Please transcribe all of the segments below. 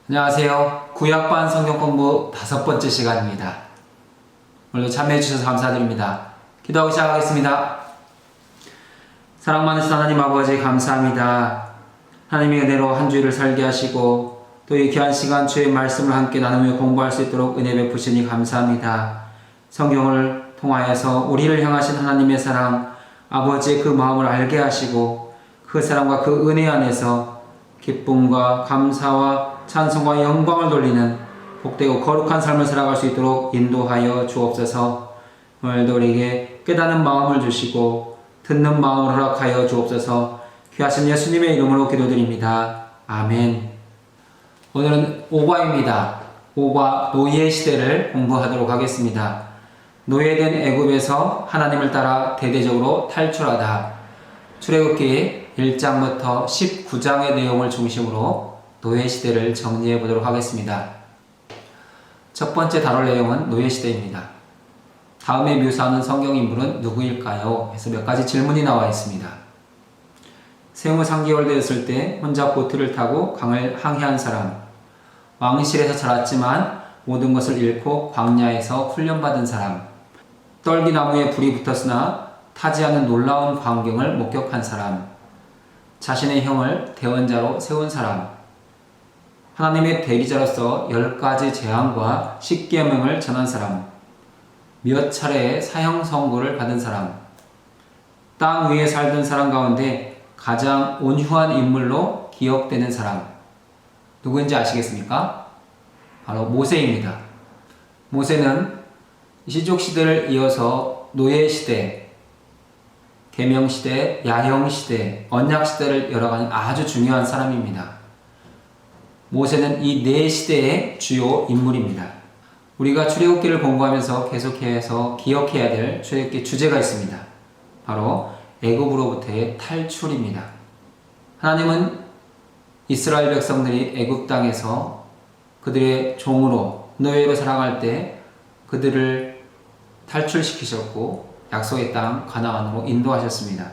안녕하세요. 구약반 성경 공부 5번째 시간입니다. 오늘도 참여해 주셔서 감사드립니다. 기도하고 시작하겠습니다. 사랑 많으신 하나님 아버지 감사합니다. 하나님의 은혜로 한 주일을 살게 하시고 또 이 귀한 시간 주의 말씀을 함께 나누며 공부할 수 있도록 은혜 베푸시니 감사합니다. 성경을 통하여서 우리를 향하신 하나님의 사랑, 아버지의 그 마음을 알게 하시고 그 사랑과 그 은혜 안에서 기쁨과 감사와 찬송과 영광을 돌리는 복되고 거룩한 삶을 살아갈 수 있도록 인도하여 주옵소서. 오늘도 우리에게 깨닫는 마음을 주시고 듣는 마음을 허락하여 주옵소서. 귀하신 예수님의 이름으로 기도드립니다. 아멘. 오늘은 오바입니다. 오바 노예 시대를 공부하도록 하겠습니다. 노예된 애굽에서 하나님을 따라 대대적으로 탈출하다. 출애굽기 1장부터 19장의 내용을 중심으로 노예 시대를 정리해 보도록 하겠습니다. 첫 번째 다룰 내용은 노예 시대입니다. 다음에 묘사하는 성경 인물은 누구일까요? 해서 몇 가지 질문이 나와 있습니다. 생후 3개월 되었을 때 혼자 보트를 타고 강을 항해한 사람, 왕실에서 자랐지만 모든 것을 잃고 광야에서 훈련받은 사람, 떨기나무에 불이 붙었으나 타지 않은 놀라운 광경을 목격한 사람, 자신의 형을 대언자로 세운 사람, 하나님의 대리자로서 10가지 재앙과 10계명을 전한 사람, 몇 차례의 사형 선고를 받은 사람, 땅 위에 살던 사람 가운데 가장 온유한 인물로 기억되는 사람, 누구인지 아시겠습니까? 바로 모세입니다. 모세는 시족시대를 이어서 노예시대, 계명시대, 야형시대, 언약시대를 열어가는 아주 중요한 사람입니다. 모세는 이 네 시대의 주요 인물입니다. 우리가 출애굽기를 공부하면서 계속해서 기억해야 될 출애굽기 주제가 있습니다. 바로 애굽으로부터의 탈출입니다. 하나님은 이스라엘 백성들이 애굽 땅에서 그들의 종으로 노예로 살아갈 때 그들을 탈출시키셨고 약속의 땅 가나안으로 인도하셨습니다.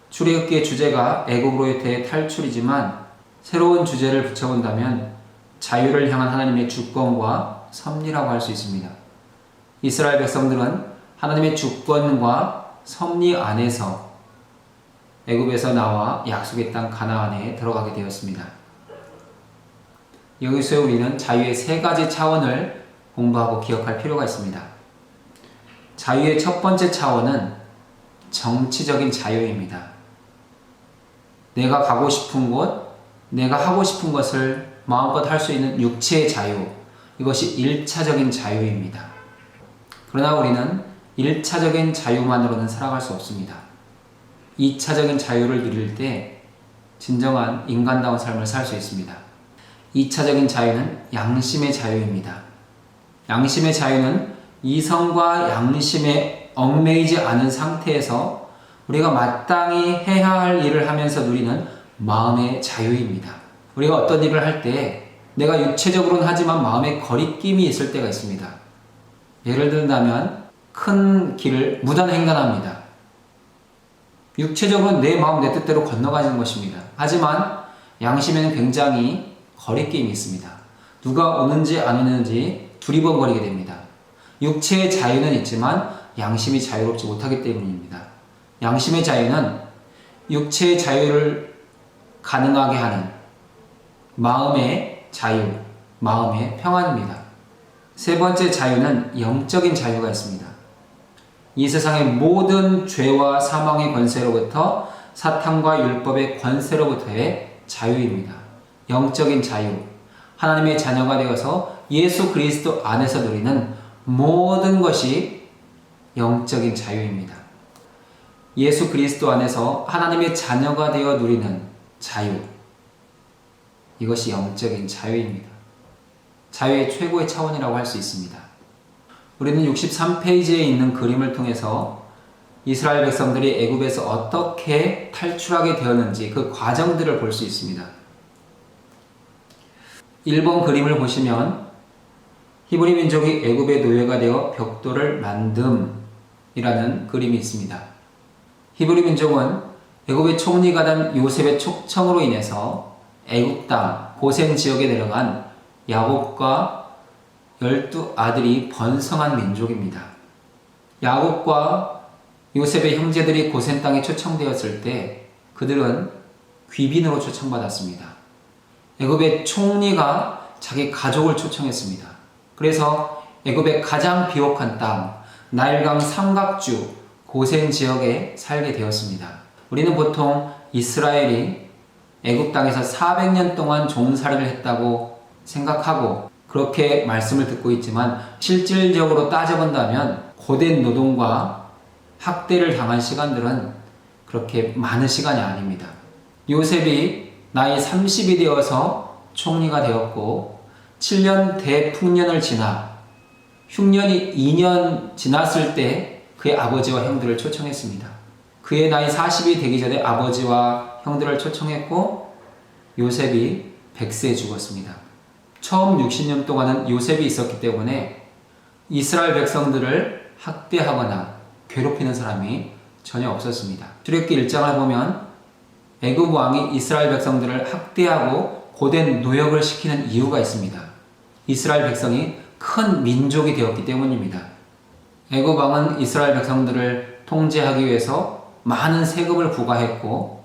출애굽기의 주제가 애굽으로부터의 탈출이지만 새로운 주제를 붙여본다면 자유를 향한 하나님의 주권과 섭리라고 할 수 있습니다. 이스라엘 백성들은 하나님의 주권과 섭리 안에서 애굽에서 나와 약속의 땅 가나안에 들어가게 되었습니다. 여기서 우리는 자유의 3가지 차원을 공부하고 기억할 필요가 있습니다. 자유의 첫 번째 차원은 정치적인 자유입니다. 내가 가고 싶은 곳, 내가 하고 싶은 것을 마음껏 할 수 있는 육체의 자유, 이것이 1차적인 자유입니다. 그러나 우리는 1차적인 자유만으로는 살아갈 수 없습니다. 2차적인 자유를 누릴 때 진정한 인간다운 삶을 살 수 있습니다. 2차적인 자유는 양심의 자유입니다. 양심의 자유는 이성과 양심에 얽매이지 않은 상태에서 우리가 마땅히 해야 할 일을 하면서 누리는 마음의 자유입니다. 우리가 어떤 일을 할 때 내가 육체적으로는 하지만 마음에 거리낌이 있을 때가 있습니다. 예를 든다면 큰 길을 무단횡단합니다. 육체적으로는 내 마음 내 뜻대로 건너가는 것입니다. 하지만 양심에는 굉장히 거리낌이 있습니다. 누가 오는지 안 오는지 두리번거리게 됩니다. 육체의 자유는 있지만 양심이 자유롭지 못하기 때문입니다. 양심의 자유는 육체의 자유를 가능하게 하는 마음의 자유, 마음의 평안입니다. 세 번째 자유는 영적인 자유가 있습니다. 이 세상의 모든 죄와 사망의 권세로부터 사탄과 율법의 권세로부터의 자유입니다. 영적인 자유, 하나님의 자녀가 되어서 예수 그리스도 안에서 누리는 모든 것이 영적인 자유입니다. 예수 그리스도 안에서 하나님의 자녀가 되어 누리는 자유, 이것이 영적인 자유입니다. 자유의 최고의 차원이라고 할 수 있습니다. 우리는 63페이지에 있는 그림을 통해서 이스라엘 백성들이 애굽에서 어떻게 탈출하게 되었는지 그 과정들을 볼 수 있습니다. 1번 그림을 보시면 히브리 민족이 애굽의 노예가 되어 벽돌을 만듦이라는 그림이 있습니다. 히브리 민족은 애굽의 총리가 된 요셉의 촉청으로 인해서 애굽 땅 고센 지역에 내려간 야곱과 12아들이 번성한 민족입니다. 야곱과 요셉의 형제들이 고센 땅에 초청되었을 때 그들은 귀빈으로 초청받았습니다. 애굽의 총리가 자기 가족을 초청했습니다. 그래서 애굽의 가장 비옥한 땅, 나일강 삼각주 고센 지역에 살게 되었습니다. 우리는 보통 이스라엘이 애굽 땅에서 400년 동안 종살이를 했다고 생각하고 그렇게 말씀을 듣고 있지만 실질적으로 따져본다면 고된 노동과 학대를 당한 시간들은 그렇게 많은 시간이 아닙니다. 요셉이 나이 30이 되어서 총리가 되었고 7년 대풍년을 지나 흉년이 2년 지났을 때 그의 아버지와 형들을 초청했습니다. 그의 나이 40이 되기 전에 아버지와 형들을 초청했고 요셉이 100세에 죽었습니다. 처음 60년 동안은 요셉이 있었기 때문에 이스라엘 백성들을 학대하거나 괴롭히는 사람이 전혀 없었습니다. 출애굽기 1장을 보면 애굽 왕이 이스라엘 백성들을 학대하고 고된 노역을 시키는 이유가 있습니다. 이스라엘 백성이 큰 민족이 되었기 때문입니다. 애굽 왕은 이스라엘 백성들을 통제하기 위해서 많은 세금을 부과했고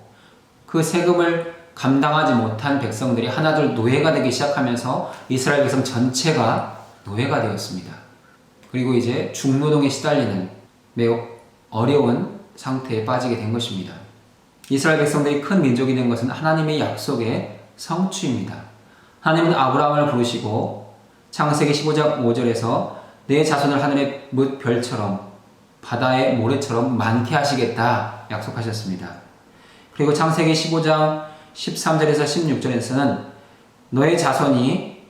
그 세금을 감당하지 못한 백성들이 하나둘 노예가 되기 시작하면서 이스라엘 백성 전체가 노예가 되었습니다. 그리고 이제 중노동에 시달리는 매우 어려운 상태에 빠지게 된 것입니다. 이스라엘 백성들이 큰 민족이 된 것은 하나님의 약속의 성취입니다. 하나님은 아브라함을 부르시고 창세기 15장 5절에서 내 자손을 하늘의 뭇별처럼 바다의 모래처럼 많게 하시겠다 약속하셨습니다. 그리고 창세기 15장 13절에서 16절에서는 너의 자손이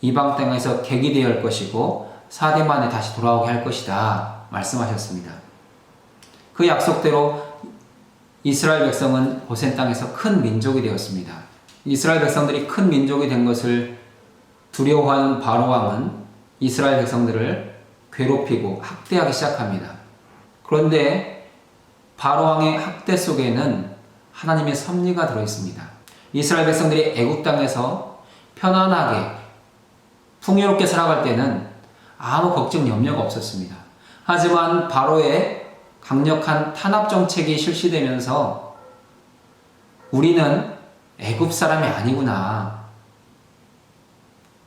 이방 땅에서 객이 되어 할 것이고 4대 만에 다시 돌아오게 할 것이다 말씀하셨습니다. 그 약속대로 이스라엘 백성은 고센 땅에서 큰 민족이 되었습니다. 이스라엘 백성들이 큰 민족이 된 것을 두려워하는 바로 왕은 이스라엘 백성들을 괴롭히고 학대하기 시작합니다. 그런데 바로 왕의 학대 속에는 하나님의 섭리가 들어있습니다. 이스라엘 백성들이 애굽 땅에서 편안하게 풍요롭게 살아갈 때는 아무 걱정 염려가 없었습니다. 하지만 바로의 강력한 탄압 정책이 실시되면서 우리는 애굽 사람이 아니구나.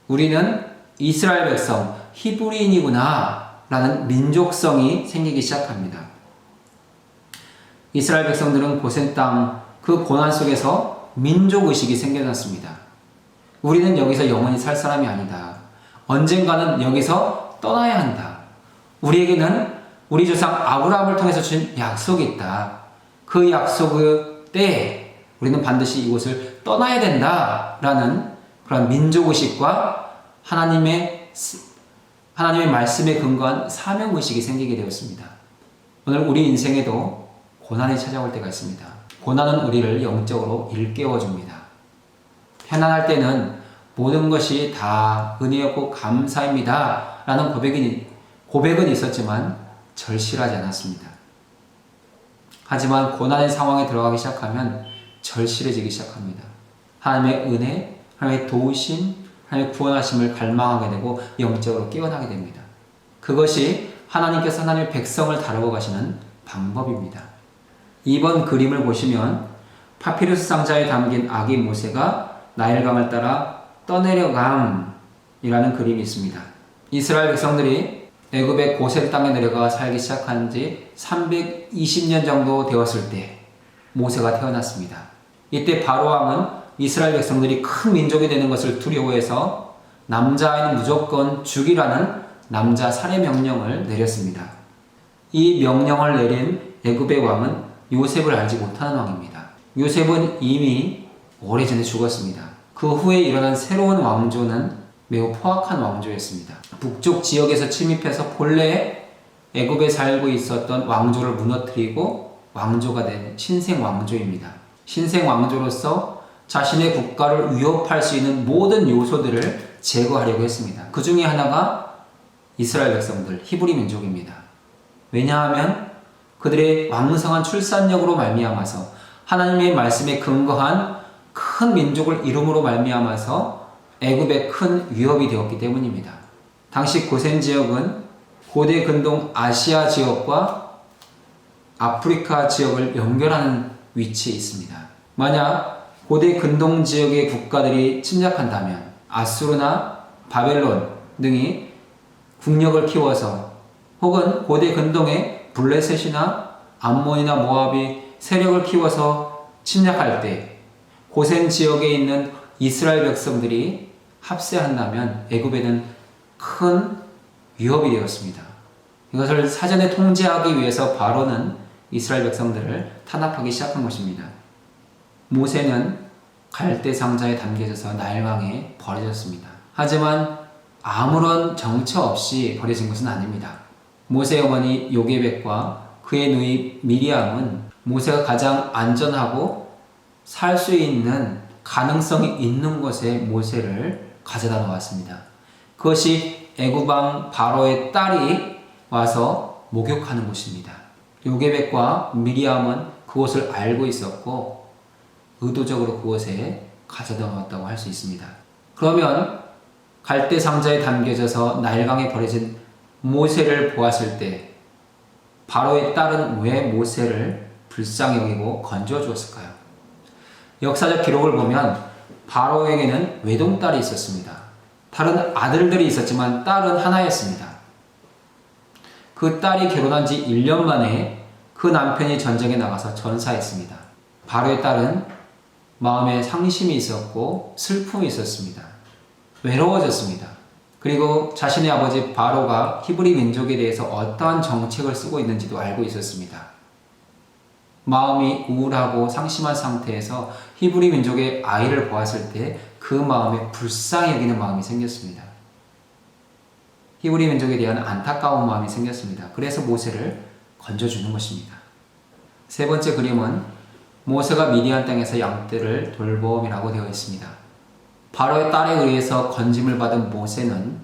우리는 이스라엘 백성, 히브리인이구나 라는 민족성이 생기기 시작합니다. 이스라엘 백성들은 고센 땅 그 고난 속에서 민족의식이 생겨났습니다. 우리는 여기서 영원히 살 사람이 아니다. 언젠가는 여기서 떠나야 한다. 우리에게는 우리 조상 아브라함을 통해서 준 약속이 있다. 그 약속의 때에 우리는 반드시 이곳을 떠나야 된다라는 그런 민족의식과 하나님의 말씀에 근거한 사명의식이 생기게 되었습니다. 오늘 우리 인생에도 고난이 찾아올 때가 있습니다. 고난은 우리를 영적으로 일깨워줍니다. 편안할 때는 모든 것이 다 은혜였고 감사입니다 라는 고백은 있었지만 절실하지 않았습니다. 하지만 고난의 상황에 들어가기 시작하면 절실해지기 시작합니다. 하나님의 은혜, 하나님의 도우심, 하나님의 구원하심을 갈망하게 되고 영적으로 깨어나게 됩니다. 그것이 하나님께서 하나님의 백성을 다루고 가시는 방법입니다. 이번 그림을 보시면 파피루스 상자에 담긴 아기 모세가 나일강을 따라 떠내려감이라는 그림이 있습니다. 이스라엘 백성들이 애굽의 고센 땅에 내려가 살기 시작한 지 320년 정도 되었을 때 모세가 태어났습니다. 이때 바로 왕은 이스라엘 백성들이 큰 민족이 되는 것을 두려워해서 남자아이는 무조건 죽이라는 남자 살해 명령을 내렸습니다. 이 명령을 내린 애굽의 왕은 요셉을 알지 못하는 왕입니다. 요셉은 이미 오래전에 죽었습니다. 그 후에 일어난 새로운 왕조는 매우 포악한 왕조였습니다. 북쪽 지역에서 침입해서 본래 애굽에 살고 있었던 왕조를 무너뜨리고 왕조가 된 신생 왕조입니다. 신생 왕조로서 자신의 국가를 위협할 수 있는 모든 요소들을 제거하려고 했습니다. 그 중에 하나가 이스라엘 백성들, 히브리 민족입니다. 왜냐하면 그들의 왕성한 출산력으로 말미암아서 하나님의 말씀에 근거한 큰 민족을 이름으로 말미암아서 애굽의 큰 위협이 되었기 때문입니다. 당시 고센 지역은 고대 근동 아시아 지역과 아프리카 지역을 연결하는 위치에 있습니다. 만약 고대 근동 지역의 국가들이 침략한다면 아수르나 바벨론 등이 국력을 키워서 혹은 고대 근동의 블레셋이나 암몬이나 모압이 세력을 키워서 침략할 때 고센 지역에 있는 이스라엘 백성들이 합세한다면 애굽에는 큰 위협이 되었습니다. 이것을 사전에 통제하기 위해서 바로는 이스라엘 백성들을 탄압하기 시작한 것입니다. 모세는 갈대 상자에 담겨져서 나일강에 버려졌습니다. 하지만 아무런 정처 없이 버려진 것은 아닙니다. 모세의 어머니 요게벳과 그의 누이 미리암은 모세가 가장 안전하고 살 수 있는 가능성이 있는 곳에 모세를 가져다 놓았습니다. 그것이 애굽왕 바로의 딸이 와서 목욕하는 곳입니다. 요게벳과 미리암은 그곳을 알고 있었고 의도적으로 그곳에 가져다 놓았다고 할 수 있습니다. 그러면 갈대 상자에 담겨져서 나일강에 버려진 모세를 보았을 때 바로의 딸은 왜 모세를 불쌍히 여기고 건져 주었을까요? 역사적 기록을 보면 바로에게는 외동딸이 있었습니다. 다른 아들들이 있었지만 딸은 하나였습니다. 그 딸이 결혼한 지 1년 만에 그 남편이 전쟁에 나가서 전사했습니다. 바로의 딸은 마음에 상심이 있었고 슬픔이 있었습니다. 외로워졌습니다. 그리고 자신의 아버지 바로가 히브리 민족에 대해서 어떠한 정책을 쓰고 있는지도 알고 있었습니다. 마음이 우울하고 상심한 상태에서 히브리 민족의 아이를 보았을 때 그 마음에 불쌍히 여기는 마음이 생겼습니다. 히브리 민족에 대한 안타까운 마음이 생겼습니다. 그래서 모세를 건져주는 것입니다. 세 번째 그림은 모세가 미디안 땅에서 양떼를 돌봄이라고 되어 있습니다. 바로의 딸에 의해서 건짐을 받은 모세는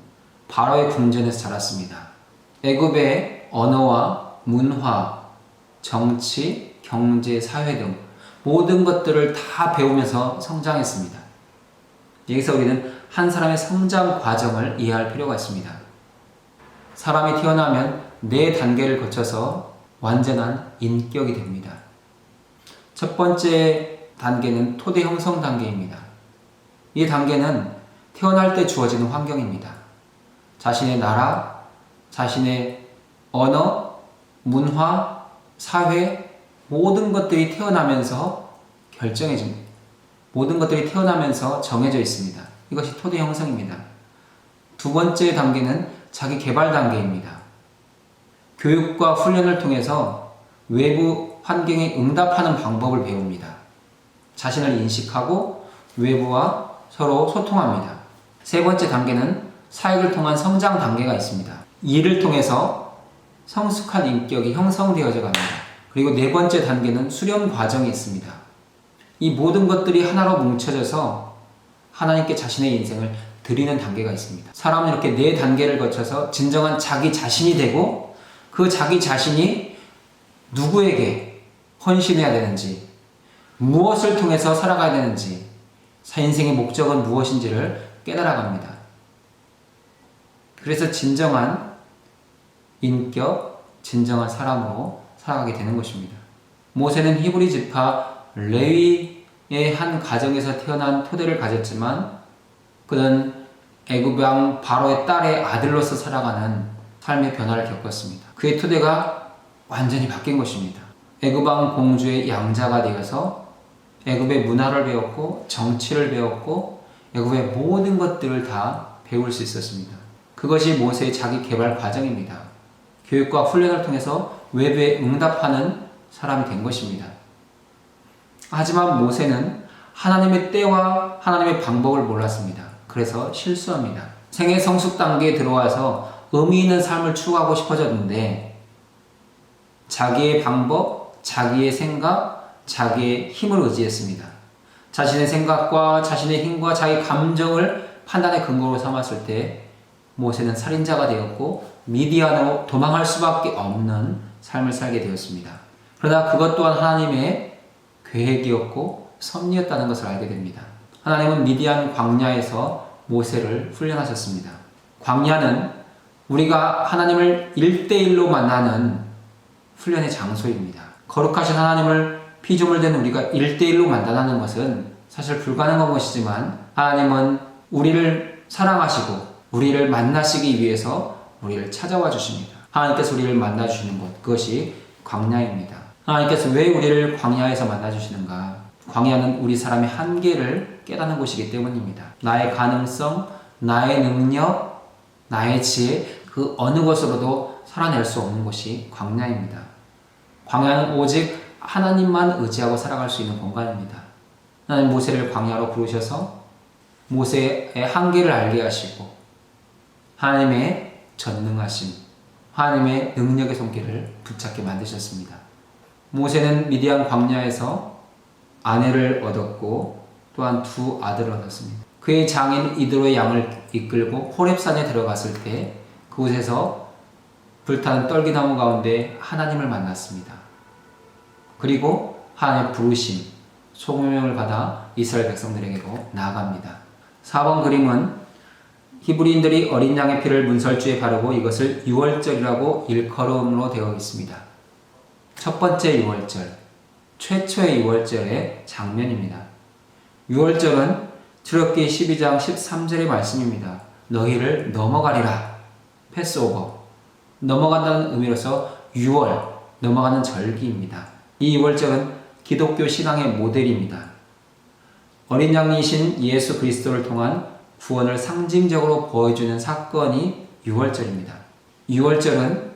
바로의 궁전에서 자랐습니다. 애굽의 언어와 문화, 정치, 경제, 사회 등 모든 것들을 다 배우면서 성장했습니다. 여기서 우리는 한 사람의 성장 과정을 이해할 필요가 있습니다. 사람이 태어나면 4단계를 거쳐서 완전한 인격이 됩니다. 첫 번째 단계는 토대 형성 단계입니다. 이 단계는 태어날 때 주어지는 환경입니다. 자신의 나라, 자신의 언어, 문화, 사회, 모든 것들이 태어나면서 모든 것들이 태어나면서 정해져 있습니다. 이것이 토대 형성입니다. 두 번째 단계는 자기 개발 단계입니다. 교육과 훈련을 통해서 외부 환경에 응답하는 방법을 배웁니다. 자신을 인식하고 외부와 서로 소통합니다. 세 번째 단계는 사역을 통한 성장 단계가 있습니다. 이를 통해서 성숙한 인격이 형성되어져 갑니다. 그리고 네 번째 단계는 수련 과정이 있습니다. 이 모든 것들이 하나로 뭉쳐져서 하나님께 자신의 인생을 드리는 단계가 있습니다. 사람은 이렇게 4단계를 거쳐서 진정한 자기 자신이 되고 그 자기 자신이 누구에게 헌신해야 되는지, 무엇을 통해서 살아가야 되는지, 인생의 목적은 무엇인지를 깨달아갑니다. 그래서 진정한 인격, 진정한 사람으로 살아가게 되는 것입니다. 모세는 히브리 지파 레위의 한 가정에서 태어난 토대를 가졌지만 그는 애굽 왕 바로의 딸의 아들로서 살아가는 삶의 변화를 겪었습니다. 그의 토대가 완전히 바뀐 것입니다. 애굽 왕 공주의 양자가 되어서 애굽의 문화를 배웠고 정치를 배웠고 애굽의 모든 것들을 다 배울 수 있었습니다. 그것이 모세의 자기 개발 과정입니다. 교육과 훈련을 통해서 외부에 응답하는 사람이 된 것입니다. 하지만 모세는 하나님의 때와 하나님의 방법을 몰랐습니다. 그래서 실수합니다. 생애 성숙 단계에 들어와서 의미 있는 삶을 추구하고 싶어졌는데 자기의 방법, 자기의 생각, 자기의 힘을 의지했습니다. 자신의 생각과 자신의 힘과 자기 감정을 판단의 근거로 삼았을 때 모세는 살인자가 되었고 미디안으로 도망할 수밖에 없는 삶을 살게 되었습니다. 그러나 그것 또한 하나님의 계획이었고 섭리였다는 것을 알게 됩니다. 하나님은 미디안 광야에서 모세를 훈련하셨습니다. 광야는 우리가 하나님을 1대1로 만나는 훈련의 장소입니다. 거룩하신 하나님을 피조물 된 우리가 1대1로 만나는 것은 사실 불가능한 것이지만 하나님은 우리를 사랑하시고 우리를 만나시기 위해서 우리를 찾아와 주십니다. 하나님께서 우리를 만나 주시는 것, 그것이 광야입니다. 하나님께서 왜 우리를 광야에서 만나 주시는가? 광야는 우리 사람의 한계를 깨닫는 곳이기 때문입니다. 나의 가능성, 나의 능력, 나의 지혜, 그 어느 것으로도 살아낼 수 없는 곳이 광야입니다. 광야는 오직 하나님만 의지하고 살아갈 수 있는 공간입니다. 하나님 모세를 광야로 부르셔서 모세의 한계를 알게 하시고 하나님의 전능하심, 하나님의 능력의 손길을 붙잡게 만드셨습니다. 모세는 미디안 광야에서 아내를 얻었고 또한 두 아들을 얻었습니다. 그의 장인 이드로의 양을 이끌고 호렙산에 들어갔을 때 그곳에서 불타는 떨기나무 가운데 하나님을 만났습니다. 그리고 하나님의 부르심, 소명을 받아 이스라엘 백성들에게로 나아갑니다. 4번 그림은 히브리인들이 어린 양의 피를 문설주에 바르고 이것을 유월절이라고 일컬음으로 되어 있습니다. 첫 번째 유월절, 최초의 유월절의 장면입니다. 유월절은 출애굽기 12장 13절의 말씀입니다. 너희를 넘어가리라. 패스오버. 넘어간다는 의미로서 유월, 넘어가는 절기입니다. 이 유월절은 기독교 신앙의 모델입니다. 어린 양이신 예수 그리스도를 통한 구원을 상징적으로 보여주는 사건이 유월절입니다. 유월절은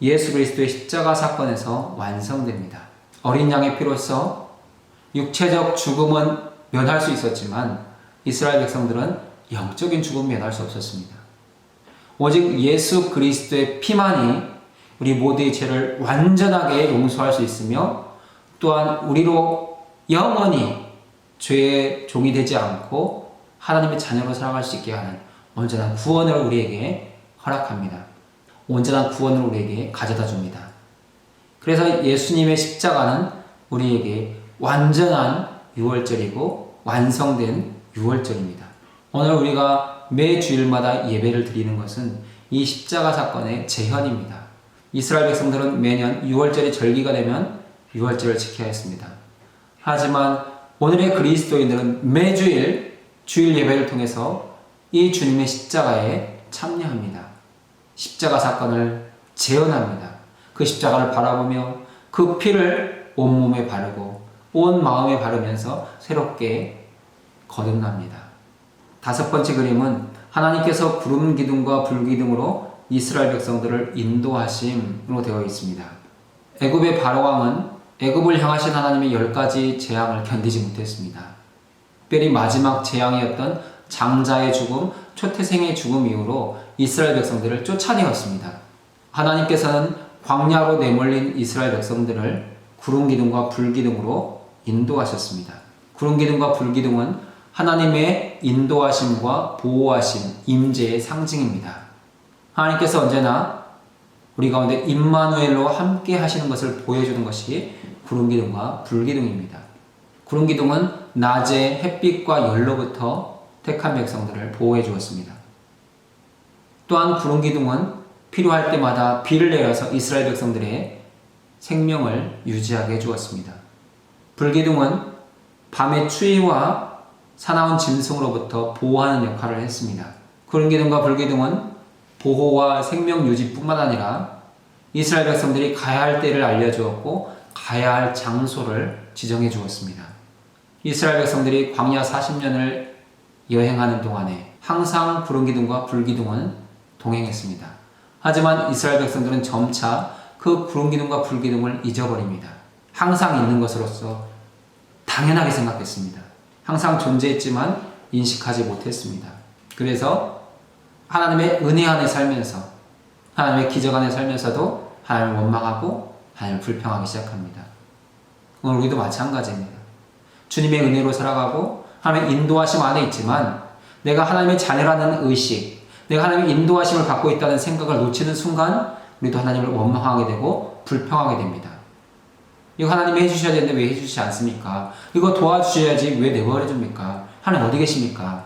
예수 그리스도의 십자가 사건에서 완성됩니다. 어린 양의 피로서 육체적 죽음은 면할 수 있었지만 이스라엘 백성들은 영적인 죽음을 면할 수 없었습니다. 오직 예수 그리스도의 피만이 우리 모두의 죄를 완전하게 용서할 수 있으며 또한 우리로 영원히 죄의 종이 되지 않고 하나님의 자녀로 살아갈 수 있게 하는 온전한 구원을 우리에게 허락합니다. 온전한 구원을 우리에게 가져다 줍니다. 그래서 예수님의 십자가는 우리에게 완전한 유월절이고 완성된 유월절입니다. 오늘 우리가 매 주일마다 예배를 드리는 것은 이 십자가 사건의 재현입니다. 이스라엘 백성들은 매년 유월절이 절기가 되면 유월절을 지켜야 했습니다. 하지만 오늘의 그리스도인들은 매주일 주일 예배를 통해서 이 주님의 십자가에 참여합니다. 십자가 사건을 재현합니다. 그 십자가를 바라보며 그 피를 온몸에 바르고 온 마음에 바르면서 새롭게 거듭납니다. 다섯 번째 그림은 하나님께서 구름 기둥과 불 기둥으로 이스라엘 백성들을 인도하심으로 되어 있습니다. 애굽의 바로왕은 애굽을 향하신 하나님의 10가지 재앙을 견디지 못했습니다. 특별히 마지막 재앙이었던 장자의 죽음, 초태생의 죽음 이후로 이스라엘 백성들을 쫓아내었습니다. 하나님께서는 광야로 내몰린 이스라엘 백성들을 구름 기둥과 불 기둥으로 인도하셨습니다. 구름 기둥과 불 기둥은 하나님의 인도하심과 보호하심, 임재의 상징입니다. 하나님께서 언제나 우리 가운데 임마누엘로 함께 하시는 것을 보여주는 것이 구름기둥과 불기둥입니다. 구름기둥은 낮에 햇빛과 열로부터 택한 백성들을 보호해 주었습니다. 또한 구름기둥은 필요할 때마다 비를 내려서 이스라엘 백성들의 생명을 유지하게 해주었습니다. 불기둥은 밤의 추위와 사나운 짐승으로부터 보호하는 역할을 했습니다. 구름기둥과 불기둥은 보호와 생명 유지뿐만 아니라 이스라엘 백성들이 가야 할 때를 알려주었고 가야 할 장소를 지정해 주었습니다. 이스라엘 백성들이 광야 40년을 여행하는 동안에 항상 구름기둥과 불기둥은 동행했습니다. 하지만 이스라엘 백성들은 점차 그 구름기둥과 불기둥을 잊어버립니다. 항상 있는 것으로서 당연하게 생각했습니다. 항상 존재했지만 인식하지 못했습니다. 그래서 하나님의 은혜 안에 살면서 하나님의 기적 안에 살면서도 하나님을 원망하고 하나님을 불평하기 시작합니다. 오늘 우리도 마찬가지입니다. 주님의 은혜로 살아가고 하나님의 인도하심 안에 있지만 내가 하나님의 자녀라는 의식, 내가 하나님의 인도하심을 받고 있다는 생각을 놓치는 순간 우리도 하나님을 원망하게 되고 불평하게 됩니다. 이거 하나님이 해주셔야 되는데 왜 해주시지 않습니까? 이거 도와주셔야지 왜 내버려 줍니까? 하나님 어디 계십니까?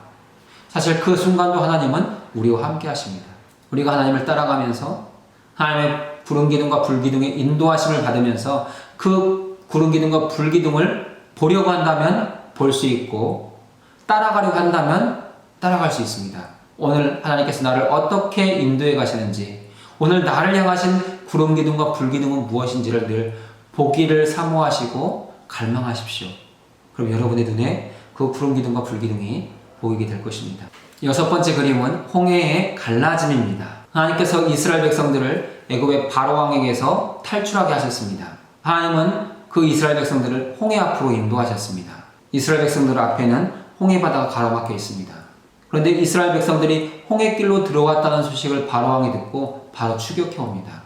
사실 그 순간도 하나님은 우리와 함께 하십니다. 우리가 하나님을 따라가면서 하나님의 구름 기둥과 불 기둥의 인도하심을 받으면서 그 구름 기둥과 불 기둥을 보려고 한다면 볼 수 있고 따라가려고 한다면 따라갈 수 있습니다. 오늘 하나님께서 나를 어떻게 인도해 가시는지, 오늘 나를 향하신 구름 기둥과 불 기둥은 무엇인지를 늘 보기를 사모하시고 갈망하십시오. 그럼 여러분의 눈에 그 구름 기둥과 불 기둥이 보이게 될 것입니다. 6번째 그림은 홍해의 갈라짐입니다. 하나님께서 이스라엘 백성들을 애굽의 바로 왕에게서 탈출하게 하셨습니다. 하나님은 그 이스라엘 백성들을 홍해 앞으로 인도하셨습니다. 이스라엘 백성들 앞에는 홍해 바다가 가로막혀 있습니다. 그런데 이스라엘 백성들이 홍해길로 들어갔다는 소식을 바로 왕이 듣고 바로 추격해 옵니다.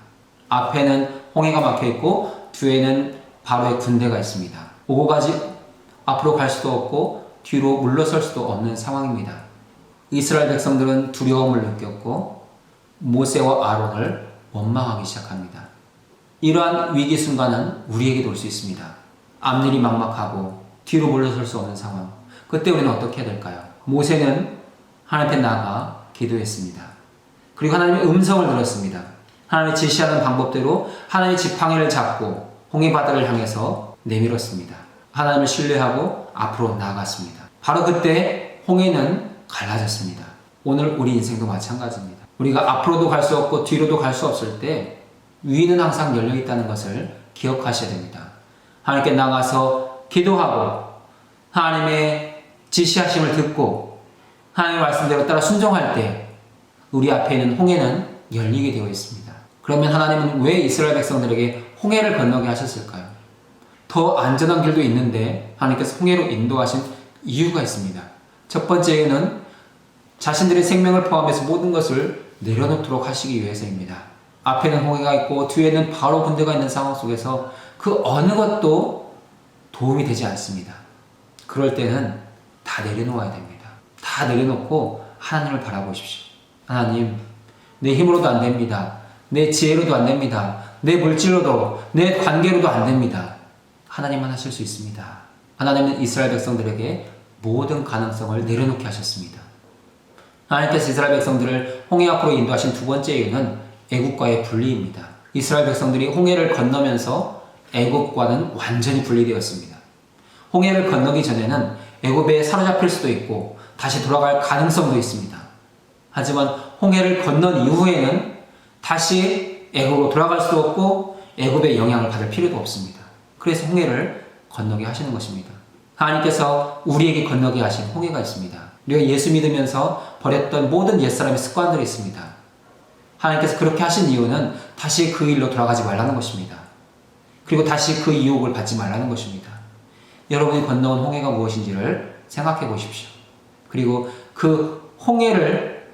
앞에는 홍해가 막혀 있고 뒤에는 바로의 군대가 있습니다. 오고 가지 앞으로 갈 수도 없고 뒤로 물러설 수도 없는 상황입니다. 이스라엘 백성들은 두려움을 느꼈고 모세와 아론을 원망하기 시작합니다. 이러한 위기 순간은 우리에게도 올 수 있습니다. 앞일이 막막하고 뒤로 물러설 수 없는 상황. 그때 우리는 어떻게 해야 될까요? 모세는 하나님 앞에 나가 기도했습니다. 그리고 하나님의 음성을 들었습니다. 하나님이 지시하는 방법대로 하나님의 지팡이를 잡고 홍해 바다를 향해서 내밀었습니다. 하나님을 신뢰하고 앞으로 나아갔습니다. 바로 그때 홍해는 갈라졌습니다. 오늘 우리 인생도 마찬가지입니다. 우리가 앞으로도 갈 수 없고 뒤로도 갈 수 없을 때 위는 항상 열려 있다는 것을 기억하셔야 됩니다. 하나님께 나가서 기도하고 하나님의 지시하심을 듣고 하나님의 말씀대로 따라 순종할 때 우리 앞에 있는 홍해는 열리게 되어 있습니다. 그러면 하나님은 왜 이스라엘 백성들에게 홍해를 건너게 하셨을까요? 더 안전한 길도 있는데 하나님께서 홍해로 인도하신 이유가 있습니다. 첫 번째는 자신들의 생명을 포함해서 모든 것을 내려놓도록 하시기 위해서입니다. 앞에는 홍해가 있고 뒤에는 바로 군대가 있는 상황 속에서 그 어느 것도 도움이 되지 않습니다. 그럴 때는 다 내려놓아야 됩니다. 다 내려놓고 하나님을 바라보십시오. 하나님, 내 힘으로도 안 됩니다. 내 지혜로도 안 됩니다. 내 물질로도, 내 관계로도 안 됩니다. 하나님만 하실 수 있습니다. 하나님은 이스라엘 백성들에게 모든 가능성을 내려놓게 하셨습니다. 하나님께서 이스라엘 백성들을 홍해 앞으로 인도하신 두 번째 이유는 애굽과의 분리입니다. 이스라엘 백성들이 홍해를 건너면서 애굽과는 완전히 분리되었습니다. 홍해를 건너기 전에는 애굽에 사로잡힐 수도 있고 다시 돌아갈 가능성도 있습니다. 하지만 홍해를 건넌 이후에는 다시 애굽으로 돌아갈 수도 없고 애굽의 영향을 받을 필요도 없습니다. 그래서 홍해를 건너게 하시는 것입니다. 하나님께서 우리에게 건너게 하신 홍해가 있습니다. 우리가 예수 믿으면서 버렸던 모든 옛사람의 습관들이 있습니다. 하나님께서 그렇게 하신 이유는 다시 그 일로 돌아가지 말라는 것입니다. 그리고 다시 그 유혹을 받지 말라는 것입니다. 여러분이 건너온 홍해가 무엇인지를 생각해 보십시오. 그리고 그 홍해를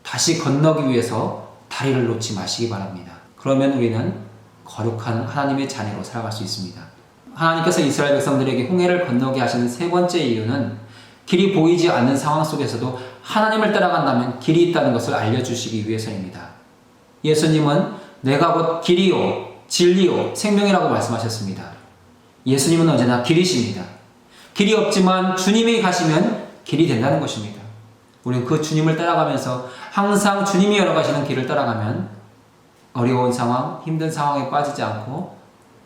다시 건너기 위해서 다리를 놓지 마시기 바랍니다. 그러면 우리는 거룩한 하나님의 자녀로 살아갈 수 있습니다. 하나님께서 이스라엘 백성들에게 홍해를 건너게 하시는 세 번째 이유는 길이 보이지 않는 상황 속에서도 하나님을 따라간다면 길이 있다는 것을 알려주시기 위해서입니다. 예수님은 내가 곧 길이요 진리요 생명이라고 말씀하셨습니다. 예수님은 언제나 길이십니다. 길이 없지만 주님이 가시면 길이 된다는 것입니다. 우리는 그 주님을 따라가면서 항상 주님이 열어가시는 길을 따라가면 어려운 상황, 힘든 상황에 빠지지 않고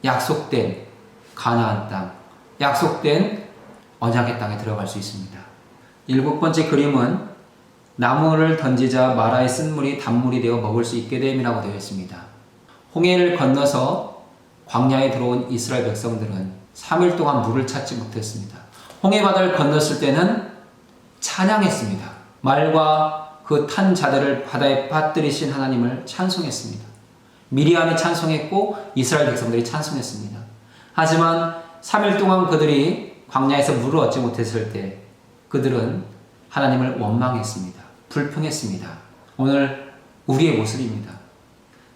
약속된 가나안 땅, 약속된 언약의 땅에 들어갈 수 있습니다. 7번째 그림은 나무를 던지자 마라의 쓴물이 단물이 되어 먹을 수 있게 됨이라고 되어 있습니다. 홍해를 건너서 광야에 들어온 이스라엘 백성들은 3일 동안 물을 찾지 못했습니다. 홍해 바다를 건넜을 때는 찬양했습니다. 말과 그 탄 자들을 바다에 빠뜨리신 하나님을 찬송했습니다. 미리암이 찬송했고 이스라엘 백성들이 찬송했습니다. 하지만 3일 동안 그들이 광야에서 물을 얻지 못했을 때 그들은 하나님을 원망했습니다. 불평했습니다. 오늘 우리의 모습입니다.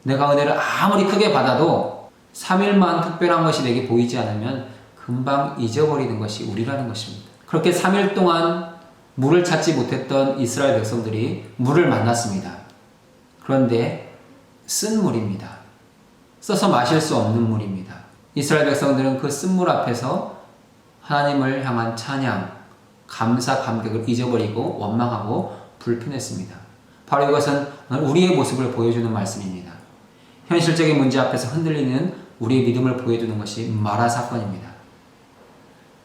내가 은혜를 아무리 크게 받아도 3일만 특별한 것이 내게 보이지 않으면 금방 잊어버리는 것이 우리라는 것입니다. 그렇게 3일 동안 물을 찾지 못했던 이스라엘 백성들이 물을 만났습니다. 그런데 쓴 물입니다. 써서 마실 수 없는 물입니다. 이스라엘 백성들은 그 쓴물 앞에서 하나님을 향한 찬양, 감사, 감격을 잊어버리고 원망하고 불편했습니다. 바로 이것은 오늘 우리의 모습을 보여주는 말씀입니다. 현실적인 문제 앞에서 흔들리는 우리의 믿음을 보여주는 것이 마라 사건입니다.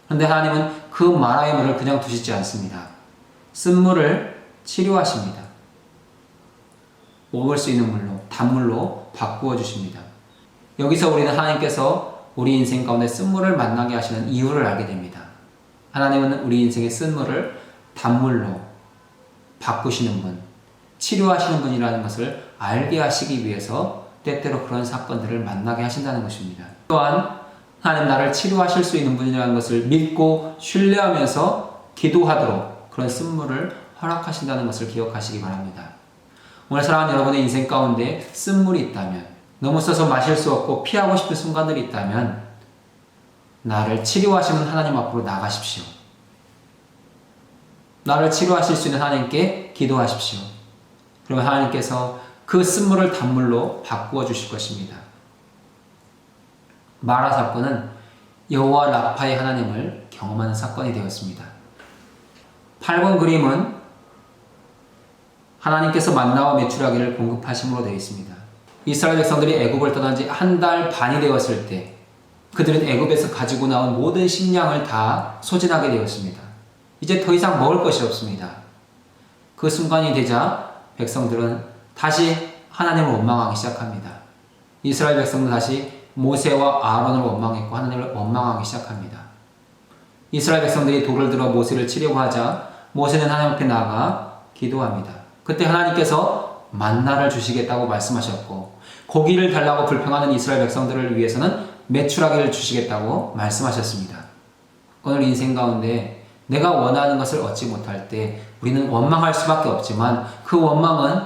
그런데 하나님은 그 마라의 물을 그냥 두시지 않습니다. 쓴물을 치료하십니다. 먹을 수 있는 물로, 단물로 바꾸어 주십니다. 여기서 우리는 하나님께서 우리 인생 가운데 쓴물을 만나게 하시는 이유를 알게 됩니다. 하나님은 우리 인생의 쓴물을 단물로 바꾸시는 분, 치료하시는 분이라는 것을 알게 하시기 위해서 때때로 그런 사건들을 만나게 하신다는 것입니다. 또한 하나님 나를 치료하실 수 있는 분이라는 것을 믿고 신뢰하면서 기도하도록 그런 쓴물을 허락하신다는 것을 기억하시기 바랍니다. 오늘 사랑하는 여러분의 인생 가운데 쓴물이 있다면, 너무 써서 마실 수 없고 피하고 싶은 순간들이 있다면 나를 치료하시는 하나님 앞으로 나가십시오. 나를 치료하실 수 있는 하나님께 기도하십시오. 그러면 하나님께서 그 쓴물을 단물로 바꾸어 주실 것입니다. 마라 사건은 여호와 라파의 하나님을 경험하는 사건이 되었습니다. 8번 그림은 하나님께서 만나와 메추라기를 공급하심으로 되어 있습니다. 이스라엘 백성들이 애굽을 떠난 지 한 달 반이 되었을 때 그들은 애굽에서 가지고 나온 모든 식량을 다 소진하게 되었습니다. 이제 더 이상 먹을 것이 없습니다. 그 순간이 되자 백성들은 다시 하나님을 원망하기 시작합니다. 이스라엘 백성은 다시 모세와 아론을 원망했고 하나님을 원망하기 시작합니다. 이스라엘 백성들이 돌을 들어 모세를 치려고 하자 모세는 하나님 앞에 나아가 기도합니다. 그때 하나님께서 만나를 주시겠다고 말씀하셨고 고기를 달라고 불평하는 이스라엘 백성들을 위해서는 메추라기를 주시겠다고 말씀하셨습니다. 오늘 인생 가운데 내가 원하는 것을 얻지 못할 때 우리는 원망할 수밖에 없지만 그 원망은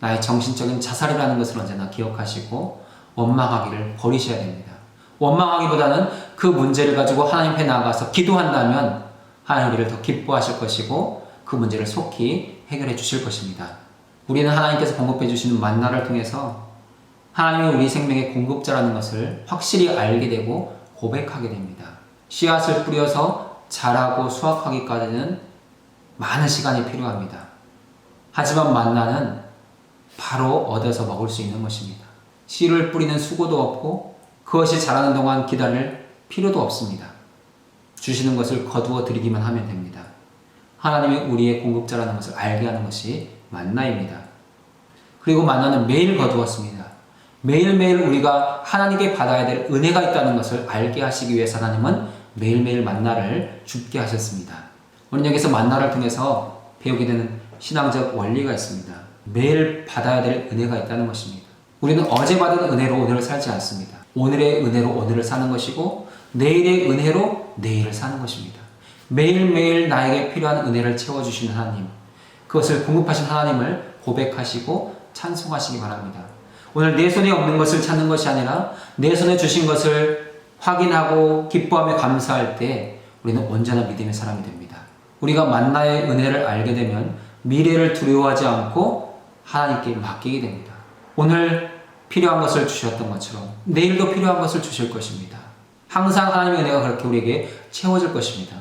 나의 정신적인 자살이라는 것을 언제나 기억하시고 원망하기를 버리셔야 됩니다. 원망하기보다는 그 문제를 가지고 하나님 앞에 나아가서 기도한다면 하나님 우리를 더 기뻐하실 것이고 그 문제를 속히 해결해 주실 것입니다. 우리는 하나님께서 공급해 주시는 만나를 통해서 하나님이 우리 생명의 공급자라는 것을 확실히 알게 되고 고백하게 됩니다. 씨앗을 뿌려서 자라고 수확하기까지는 많은 시간이 필요합니다. 하지만 만나는 바로 얻어서 먹을 수 있는 것입니다. 씨를 뿌리는 수고도 없고 그것이 자라는 동안 기다릴 필요도 없습니다. 주시는 것을 거두어 드리기만 하면 됩니다. 하나님이 우리의 공급자라는 것을 알게 하는 것이 만나입니다. 그리고 만나는 매일 거두었습니다. 매일매일 우리가 하나님께 받아야 될 은혜가 있다는 것을 알게 하시기 위해서 하나님은 매일매일 만나를 줍게 하셨습니다. 오늘 여기서 만나를 통해서 배우게 되는 신앙적 원리가 있습니다. 매일 받아야 될 은혜가 있다는 것입니다. 우리는 어제 받은 은혜로 오늘을 살지 않습니다. 오늘의 은혜로 오늘을 사는 것이고 내일의 은혜로 내일을 사는 것입니다. 매일매일 나에게 필요한 은혜를 채워주시는 하나님, 그것을 공급하신 하나님을 고백하시고 찬송하시기 바랍니다. 오늘 내 손에 없는 것을 찾는 것이 아니라 내 손에 주신 것을 확인하고 기뻐하며 감사할 때 우리는 온전한 믿음의 사람이 됩니다. 우리가 만나의 은혜를 알게 되면 미래를 두려워하지 않고 하나님께 맡기게 됩니다. 오늘 필요한 것을 주셨던 것처럼 내일도 필요한 것을 주실 것입니다. 항상 하나님의 은혜가 그렇게 우리에게 채워질 것입니다.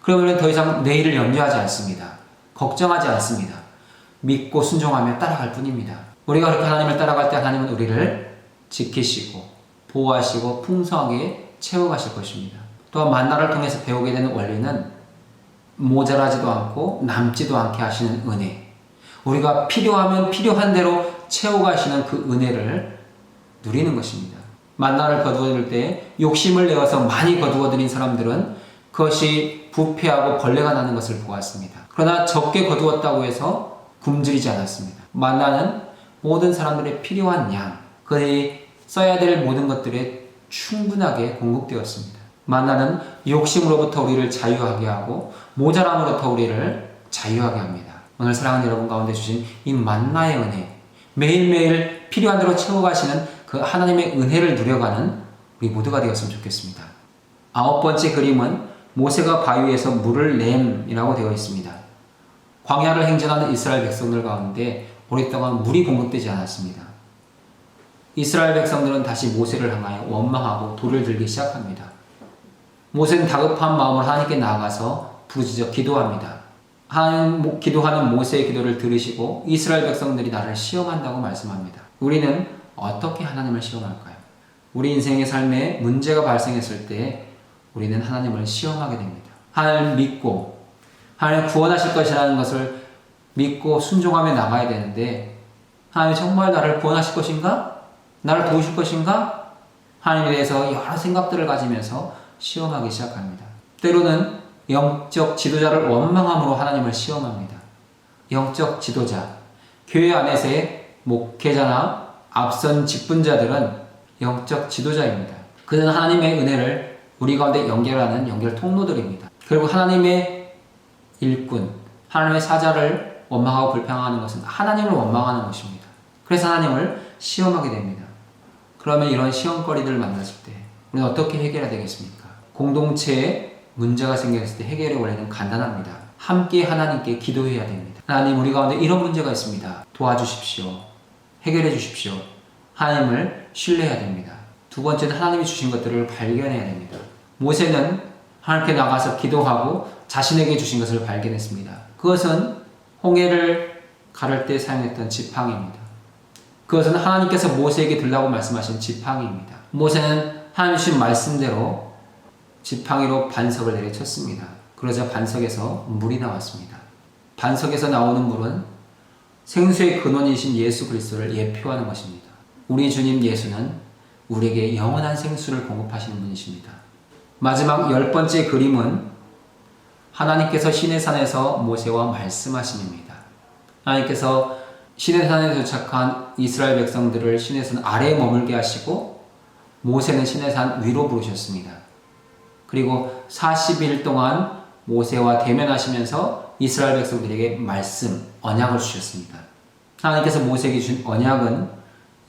그러면 더 이상 내일을 염려하지 않습니다. 걱정하지 않습니다. 믿고 순종하며 따라갈 뿐입니다. 우리가 그렇게 하나님을 따라갈 때 하나님은 우리를 지키시고 보호하시고 풍성하게 채워가실 것입니다. 또한 만나를 통해서 배우게 되는 원리는 모자라지도 않고 남지도 않게 하시는 은혜, 우리가 필요하면 필요한 대로 채워가시는 그 은혜를 누리는 것입니다. 만나를 거두어들 때 욕심을 내어서 많이 거두어들인 사람들은 그것이 부패하고 벌레가 나는 것을 보았습니다. 그러나 적게 거두었다고 해서 굶주리지 않았습니다. 만나는 모든 사람들의 필요한 양, 그들이 써야 될 모든 것들에 충분하게 공급되었습니다. 만나는 욕심으로부터 우리를 자유하게 하고 모자람으로부터 우리를 자유하게 합니다. 오늘 사랑하는 여러분 가운데 주신 이 만나의 은혜, 매일매일 필요한 대로 채워가시는 그 하나님의 은혜를 누려가는 우리 모두가 되었으면 좋겠습니다. 9번째 그림은 모세가 바위에서 물을 냄이라고 되어 있습니다. 광야를 행진하는 이스라엘 백성들 가운데 오랫동안 물이 공급되지 않았습니다. 이스라엘 백성들은 다시 모세를 향하여 원망하고 돌을 들기 시작합니다. 모세는 다급한 마음으로 하나님께 나아가서 부르짖어 기도합니다. 하나님 기도하는 모세의 기도를 들으시고 이스라엘 백성들이 나를 시험한다고 말씀합니다. 우리는 어떻게 하나님을 시험할까요? 우리 인생의 삶에 문제가 발생했을 때 우리는 하나님을 시험하게 됩니다. 하나님을 믿고 하나님 구원하실 것이라는 것을 믿고 순종하며 나가야 되는데 하나님 정말 나를 구원하실 것인가? 나를 도우실 것인가? 하나님에 대해서 여러 생각들을 가지면서 시험하기 시작합니다. 때로는 영적 지도자를 원망함으로 하나님을 시험합니다. 영적 지도자, 교회 안에서의 목회자나 앞선 직분자들은 영적 지도자입니다. 그는 하나님의 은혜를 우리 가운데 연결하는 연결 통로들입니다. 그리고 하나님의 일꾼, 하나님의 사자를 원망하고 불평하는 것은 하나님을 원망하는 것입니다. 그래서 하나님을 시험하게 됩니다. 그러면 이런 시험거리들을 만났을 때 우리는 어떻게 해결해야 되겠습니까? 공동체에 문제가 생겼을 때 해결의 원리는 간단합니다. 함께 하나님께 기도해야 됩니다. 하나님, 우리 가운데 이런 문제가 있습니다. 도와주십시오. 해결해 주십시오. 하나님을 신뢰해야 됩니다. 두 번째는 하나님이 주신 것들을 발견해야 됩니다. 모세는 하나님께 나가서 기도하고 자신에게 주신 것을 발견했습니다. 그것은 홍해를 가를 때 사용했던 지팡이입니다. 그것은 하나님께서 모세에게 들라고 말씀하신 지팡이입니다. 모세는 하나님 주신 말씀대로 지팡이로 반석을 내려쳤습니다. 그러자 반석에서 물이 나왔습니다. 반석에서 나오는 물은 생수의 근원이신 예수 그리스도를 예표하는 것입니다. 우리 주님 예수는 우리에게 영원한 생수를 공급하시는 분이십니다. 마지막 10번째 그림은 하나님께서 시내산에서 모세와 말씀하심입니다. 하나님께서 시내산에 도착한 이스라엘 백성들을 시내산 아래에 머물게 하시고 모세는 시내산 위로 부르셨습니다. 그리고 40일 동안 모세와 대면하시면서 이스라엘 백성들에게 말씀, 언약을 주셨습니다. 하나님께서 모세에게 주신 언약은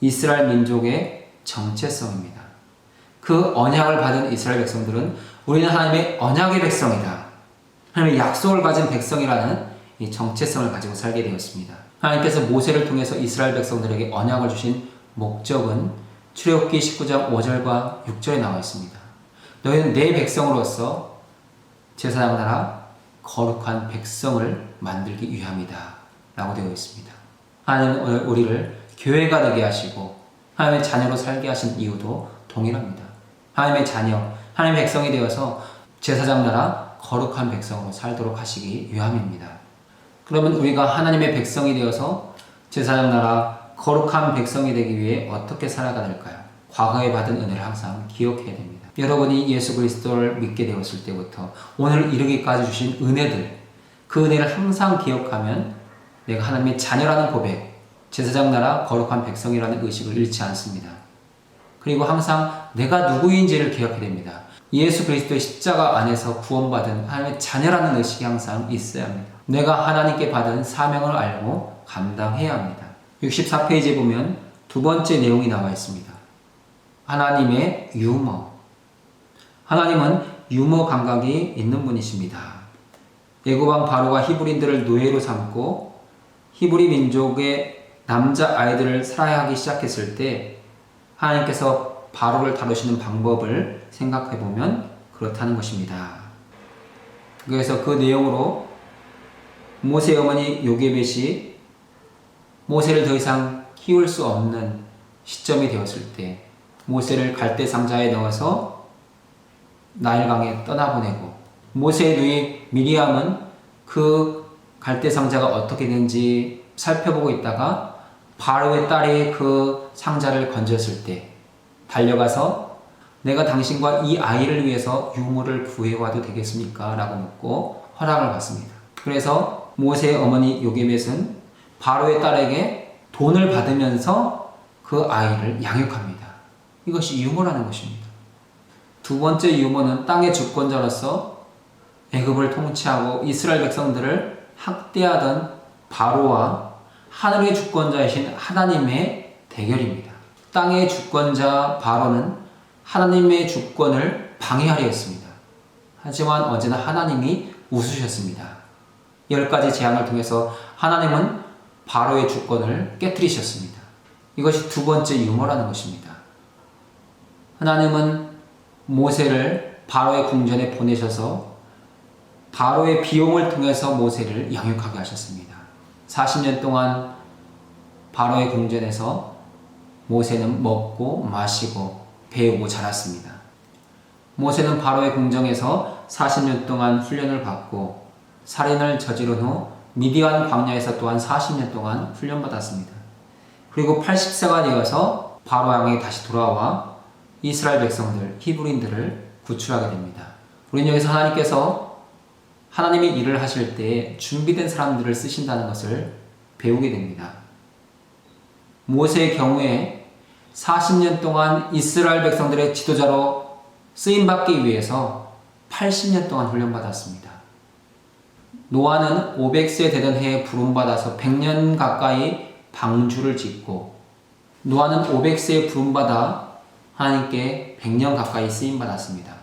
이스라엘 민족의 정체성입니다. 그 언약을 받은 이스라엘 백성들은 우리는 하나님의 언약의 백성이다. 하나님의 약속을 가진 백성이라는 이 정체성을 가지고 살게 되었습니다. 하나님께서 모세를 통해서 이스라엘 백성들에게 언약을 주신 목적은 출애굽기 19장 5절과 6절에 나와 있습니다. 너희는 내 백성으로서 제사장 나라 거룩한 백성을 만들기 위함이다 라고 되어 있습니다. 하나님은 우리를 교회가 되게 하시고 하나님의 자녀로 살게 하신 이유도 동일합니다. 하나님의 자녀, 하나님의 백성이 되어서 제사장 나라 거룩한 백성으로 살도록 하시기 위함입니다. 그러면 우리가 하나님의 백성이 되어서 제사장 나라 거룩한 백성이 되기 위해 어떻게 살아가야 될까요? 과거에 받은 은혜를 항상 기억해야 됩니다. 여러분이 예수 그리스도를 믿게 되었을 때부터 오늘 이르기까지 주신 은혜들, 그 은혜를 항상 기억하면 내가 하나님의 자녀라는 고백, 제사장 나라 거룩한 백성이라는 의식을 잃지 않습니다. 그리고 항상 내가 누구인지를 기억해야 됩니다. 예수 그리스도의 십자가 안에서 구원받은 하나님의 자녀라는 의식이 항상 있어야 합니다. 내가 하나님께 받은 사명을 알고 감당해야 합니다. 64페이지에 보면 두 번째 내용이 나와 있습니다. 하나님의 유머. 하나님은 유머 감각이 있는 분이십니다. 애굽왕 바로가 히브리인들을 노예로 삼고 히브리 민족의 남자 아이들을 살해하기 시작했을 때 하나님께서 바로를 다루시는 방법을 생각해 보면 그렇다는 것입니다. 그래서 그 내용으로 모세의 어머니 요게벳이 모세를 더 이상 키울 수 없는 시점이 되었을 때 모세를 갈대 상자에 넣어서 나일강에 떠나보내고 모세의 누이 미리암은 그 갈대 상자가 어떻게 되는지 살펴보고 있다가 바로의 딸이 그 상자를 건졌을 때 달려가서 내가 당신과 이 아이를 위해서 유물을 구해와도 되겠습니까? 라고 묻고 허락을 받습니다. 그래서 모세의 어머니 요게벳은 바로의 딸에게 돈을 받으면서 그 아이를 양육합니다. 이것이 유머라는 것입니다. 두 번째 유머는 땅의 주권자로서 애굽을 통치하고 이스라엘 백성들을 학대하던 바로와 하늘의 주권자이신 하나님의 대결입니다. 땅의 주권자 바로는 하나님의 주권을 방해하려 했습니다. 하지만 언제나 하나님이 웃으셨습니다. 10가지 재앙을 통해서 하나님은 바로의 주권을 깨뜨리셨습니다. 이것이 두 번째 유머라는 것입니다. 하나님은 모세를 바로의 궁전에 보내셔서 바로의 비용을 통해서 모세를 양육하게 하셨습니다. 40년 동안 바로의 궁전에서 모세는 먹고 마시고 배우고 자랐습니다. 모세는 바로의 궁정에서 40년 동안 훈련을 받고 살인을 저지른 후 미디안 광야에서 또한 40년 동안 훈련받았습니다. 그리고 80세가 되어서 바로 왕에게 다시 돌아와 이스라엘 백성들, 히브리인들을 구출하게 됩니다. 우리는 여기서 하나님께서 하나님의 일을 하실 때 준비된 사람들을 쓰신다는 것을 배우게 됩니다. 모세의 경우에 40년 동안 이스라엘 백성들의 지도자로 쓰임받기 위해서 80년 동안 훈련받았습니다. 노아는 500세 되던 해에 부름받아서 100년 가까이 방주를 짓고 노아는 500세에 부름받아 하나님께 100년 가까이 쓰임받았습니다.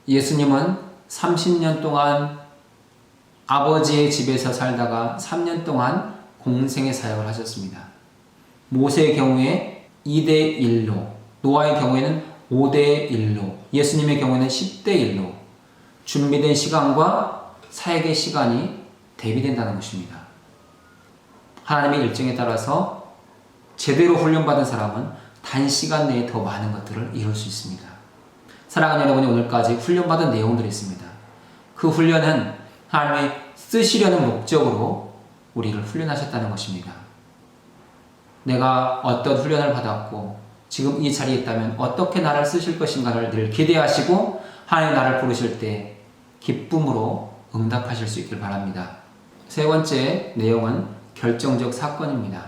예수님은 30년 동안 아버지의 집에서 살다가 3년 동안 공생의 사역을 하셨습니다. 모세의 경우에 2대1로, 노아의 경우에는 5대1로, 예수님의 경우에는 10대1로 준비된 시간과 사역의 시간이 대비된다는 것입니다. 하나님의 일정에 따라서 제대로 훈련받은 사람은 단시간 내에 더 많은 것들을 이룰 수 있습니다. 사랑하는 여러분이 오늘까지 훈련받은 내용들이 있습니다. 그 훈련은 하나님이 쓰시려는 목적으로 우리를 훈련하셨다는 것입니다. 내가 어떤 훈련을 받았고 지금 이 자리에 있다면 어떻게 나를 쓰실 것인가를 늘 기대하시고 하나님 나를 부르실 때 기쁨으로 응답하실 수 있길 바랍니다. 세 번째 내용은 결정적 사건입니다.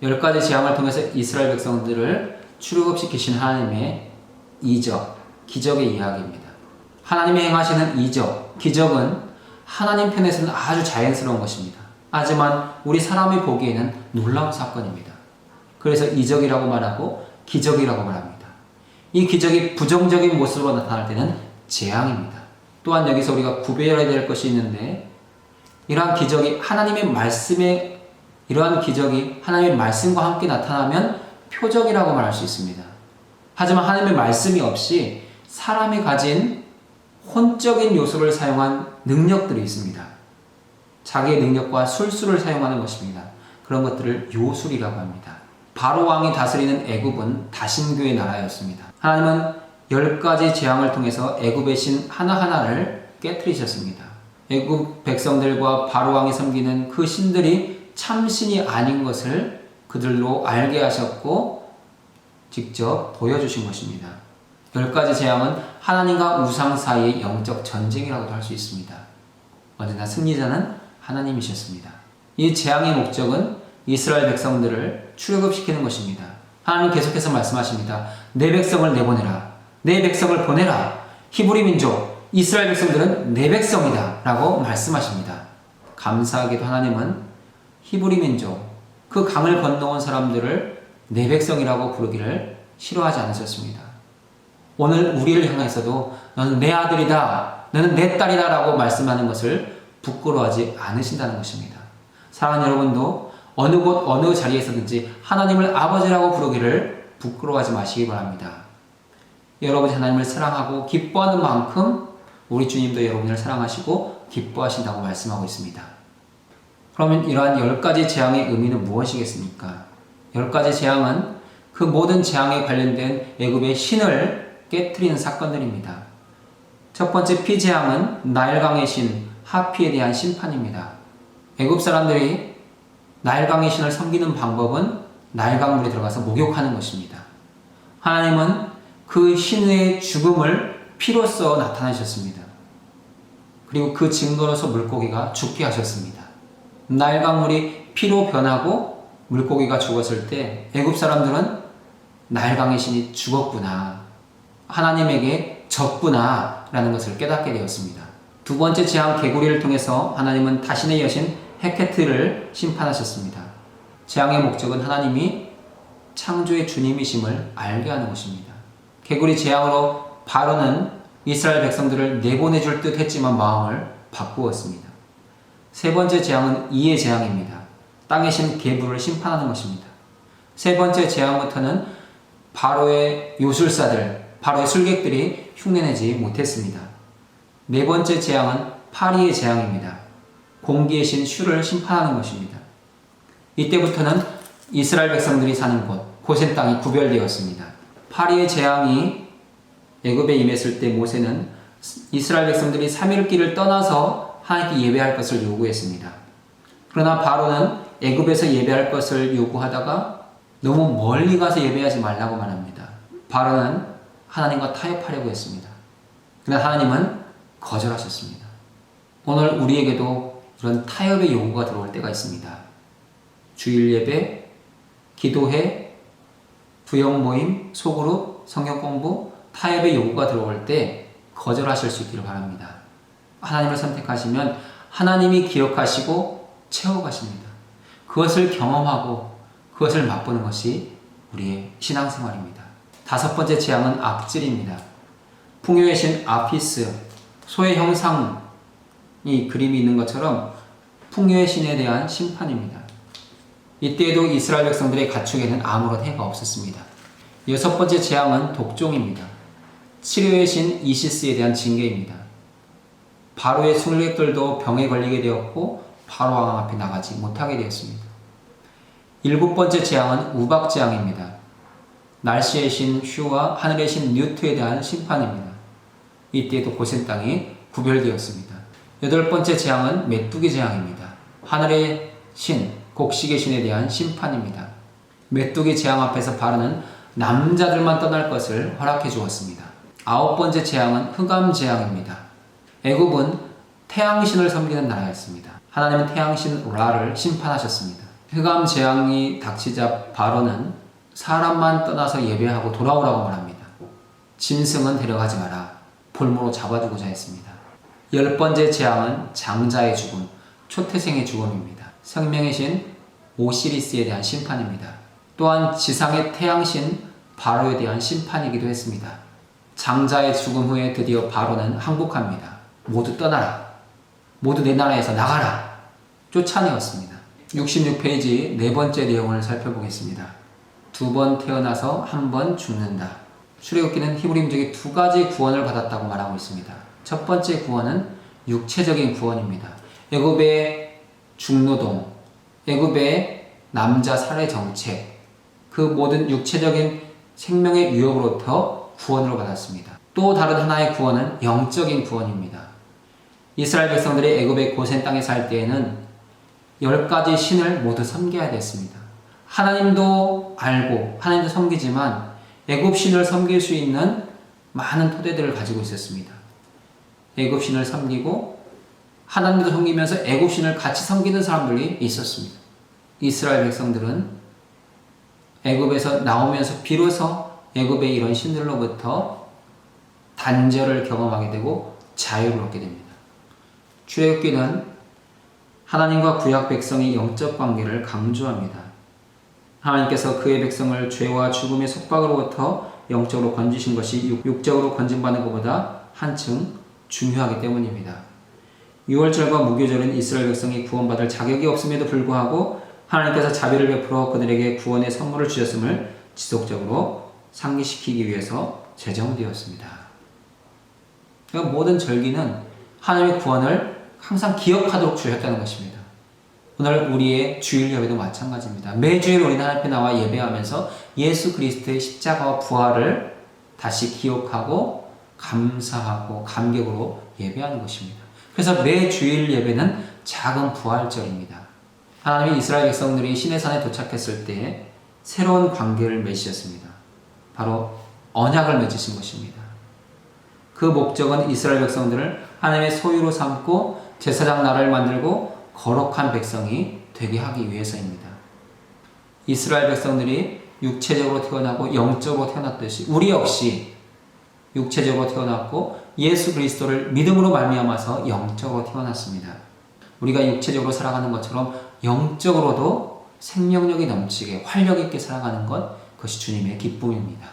10가지 재앙을 통해서 이스라엘 백성들을 출애굽시키신 하나님의 이적, 기적의 이야기입니다. 하나님이 행하시는 이적, 기적은 하나님 편에서는 아주 자연스러운 것입니다. 하지만 우리 사람이 보기에는 놀라운 사건입니다. 그래서 이적이라고 말하고 기적이라고 말합니다. 이 기적이 부정적인 모습으로 나타날 때는 재앙입니다. 또한 여기서 우리가 구별해야 될 것이 있는데 이러한 기적이 하나님의 말씀에 이러한 기적이 하나님의 말씀과 함께 나타나면 표적이라고 말할 수 있습니다. 하지만 하나님의 말씀이 없이 사람이 가진 혼적인 요소를 사용한 능력들이 있습니다. 자기의 능력과 술수를 사용하는 것입니다. 그런 것들을 요술이라고 합니다. 바로 왕이 다스리는 애굽은 다신교의 나라였습니다. 하나님은 10가지 재앙을 통해서 애굽의 신 하나하나를 깨뜨리셨습니다. 애굽 백성들과 바로 왕이 섬기는 그 신들이 참신이 아닌 것을 그들로 알게 하셨고 직접 보여주신 것입니다. 10가지 재앙은 하나님과 우상 사이의 영적 전쟁이라고도 할 수 있습니다. 언제나 승리자는 하나님이셨습니다. 이 재앙의 목적은 이스라엘 백성들을 출애굽시키는 것입니다. 하나님 계속해서 말씀하십니다. 내 백성을 내보내라. 내 백성을 보내라. 히브리 민족, 이스라엘 백성들은 내 백성이다 라고 말씀하십니다. 감사하게도 하나님은 히브리 민족, 그 강을 건너온 사람들을 내 백성이라고 부르기를 싫어하지 않으셨습니다. 오늘 우리를 향해서도 너는 내 아들이다, 너는 내 딸이다 라고 말씀하는 것을 부끄러워하지 않으신다는 것입니다. 사랑하는 여러분도 어느 곳 어느 자리에서든지 하나님을 아버지라고 부르기를 부끄러워하지 마시기 바랍니다. 여러분이 하나님을 사랑하고 기뻐하는 만큼 우리 주님도 여러분을 사랑하시고 기뻐하신다고 말씀하고 있습니다. 그러면 이러한 10가지 재앙의 의미는 무엇이겠습니까? 10가지 재앙은 그 모든 재앙에 관련된 애굽의 신을 깨트리는 사건들입니다. 첫 번째 피재앙은 나일강의 신 하피에 대한 심판입니다. 애굽 사람들이 나일강의 신을 섬기는 방법은 나일강물에 들어가서 목욕하는 것입니다. 하나님은 그 신의 죽음을 피로써 나타내셨습니다. 그리고 그 증거로서 물고기가 죽게 하셨습니다. 나일강물이 피로 변하고 물고기가 죽었을 때 애굽 사람들은 나일강의 신이 죽었구나, 하나님에게 졌구나 라는 것을 깨닫게 되었습니다. 두 번째 재앙 개구리를 통해서 하나님은 자신의 여신 헤케트를 심판하셨습니다. 재앙의 목적은 하나님이 창조의 주님이심을 알게 하는 것입니다. 개구리 재앙으로 바로는 이스라엘 백성들을 내보내줄 듯 했지만 마음을 바꾸었습니다. 세 번째 재앙은 이의 재앙입니다. 땅의 신 게불을 심판하는 것입니다. 세 번째 재앙부터는 바로의 요술사들, 바로의 술객들이 흉내내지 못했습니다. 네 번째 재앙은 파리의 재앙입니다. 공기의 신 슈를 심판하는 것입니다. 이때부터는 이스라엘 백성들이 사는 곳, 고센 땅이 구별되었습니다. 파리의 재앙이 애굽에 임했을 때 모세는 이스라엘 백성들이 3일 길을 떠나서 하나님께 예배할 것을 요구했습니다. 그러나 바로는 애굽에서 예배할 것을 요구하다가 너무 멀리 가서 예배하지 말라고 말합니다. 바로는 하나님과 타협하려고 했습니다. 그러나 하나님은 거절하셨습니다. 오늘 우리에게도 이런 타협의 요구가 들어올 때가 있습니다. 주일 예배, 기도회, 부역 모임, 소그룹, 성경 공부, 타협의 요구가 들어올 때 거절하실 수 있기를 바랍니다. 하나님을 선택하시면 하나님이 기억하시고 채워가십니다. 그것을 경험하고 그것을 맛보는 것이 우리의 신앙생활입니다. 다섯 번째 재앙은 악질입니다. 풍요의 신 아피스, 소의 형상이 그림이 있는 것처럼 풍요의 신에 대한 심판입니다. 이때에도 이스라엘 백성들의 가축에는 아무런 해가 없었습니다. 여섯 번째 재앙은 독종입니다. 치료의 신 이시스에 대한 징계입니다. 바로의 술객들도 병에 걸리게 되었고 바로 왕 앞에 나가지 못하게 되었습니다. 일곱 번째 재앙은 우박 재앙입니다. 날씨의 신 슈와 하늘의 신 뉴트에 대한 심판입니다. 이때에도 고센 땅이 구별되었습니다. 여덟 번째 재앙은 메뚜기 재앙입니다. 하늘의 신, 곡식의 신에 대한 심판입니다. 메뚜기 재앙 앞에서 바로는 남자들만 떠날 것을 허락해 주었습니다. 아홉 번째 재앙은 흑암 재앙입니다. 애굽은 태양신을 섬기는 나라였습니다. 하나님은 태양신 라를 심판하셨습니다. 흑암 재앙이 닥치자 바로는 사람만 떠나서 예배하고 돌아오라고 말합니다. 짐승은 데려가지 마라. 볼모로 잡아두고자 했습니다. 열 번째 재앙은 장자의 죽음, 초태생의 죽음입니다. 생명의 신 오시리스에 대한 심판입니다. 또한 지상의 태양신 바로에 대한 심판이기도 했습니다. 장자의 죽음 후에 드디어 바로는 항복합니다. 모두 떠나라. 모두 내 나라에서 나가라. 쫓아내었습니다. 66페이지 네 번째 내용을 살펴보겠습니다. 두 번 태어나서 한 번 죽는다. 출애굽기는 히브리민족이 두 가지 구원을 받았다고 말하고 있습니다. 첫 번째 구원은 육체적인 구원입니다. 애굽의 중노동, 애굽의 남자 살해 정책, 그 모든 육체적인 생명의 위협으로부터 구원을 받았습니다. 또 다른 하나의 구원은 영적인 구원입니다. 이스라엘 백성들이 애굽의 고센 땅에 살 때에는 10가지 신을 모두 섬겨야 됐습니다. 하나님도 알고 하나님도 섬기지만 애굽 신을 섬길 수 있는 많은 토대들을 가지고 있었습니다. 애굽 신을 섬기고 하나님도 섬기면서 애굽 신을 같이 섬기는 사람들이 있었습니다. 이스라엘 백성들은 애굽에서 나오면서 비로소 애굽의 이런 신들로부터 단절을 경험하게 되고 자유를 얻게 됩니다. 출애굽기는 하나님과 구약 백성의 영적 관계를 강조합니다. 하나님께서 그의 백성을 죄와 죽음의 속박으로부터 영적으로 건지신 것이 육적으로 건진받는 것보다 한층 중요하기 때문입니다. 유월절과 무교절은 이스라엘 백성이 구원받을 자격이 없음에도 불구하고 하나님께서 자비를 베풀어 그들에게 구원의 선물을 주셨음을 지속적으로 상기시키기 위해서 제정되었습니다. 그러니까 모든 절기는 하나님의 구원을 항상 기억하도록 주셨다는 것입니다. 오늘 우리의 주일 예배도 마찬가지입니다. 매주일 우리는 하나님 앞에 나와 예배하면서 예수 그리스도의 십자가와 부활을 다시 기억하고 감사하고 감격으로 예배하는 것입니다. 그래서 매주일 예배는 작은 부활절입니다. 하나님이 이스라엘 백성들이 시내산에 도착했을 때 새로운 관계를 맺으셨습니다. 바로 언약을 맺으신 것입니다. 그 목적은 이스라엘 백성들을 하나님의 소유로 삼고 제사장 나라를 만들고 거룩한 백성이 되게 하기 위해서입니다. 이스라엘 백성들이 육체적으로 태어나고 영적으로 태어났듯이 우리 역시 육체적으로 태어났고 예수 그리스도를 믿음으로 말미암아서 영적으로 태어났습니다. 우리가 육체적으로 살아가는 것처럼 영적으로도 생명력이 넘치게 활력 있게 살아가는 것, 그것이 주님의 기쁨입니다.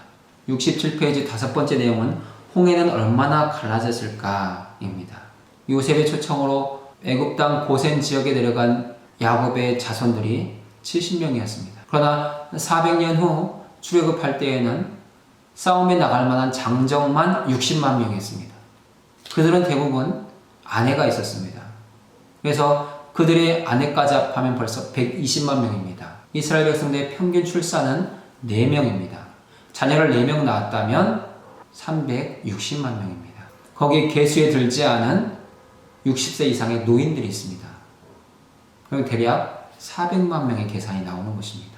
67페이지 다섯 번째 내용은 홍해는 얼마나 갈라졌을까입니다. 요셉의 초청으로 애굽 땅 고센 지역에 내려간 야곱의 자손들이 70명이었습니다. 그러나 400년 후 출애굽할 때에는 싸움에 나갈 만한 장정만 60만 명이었습니다. 그들은 대부분 아내가 있었습니다. 그래서 그들의 아내까지 합하면 벌써 120만 명입니다. 이스라엘 백성들의 평균 출산은 4명입니다. 자녀를 4명 낳았다면 360만 명입니다. 거기에 계수에 들지 않은 60세 이상의 노인들이 있습니다. 그럼 대략 400만 명의 계산이 나오는 것입니다.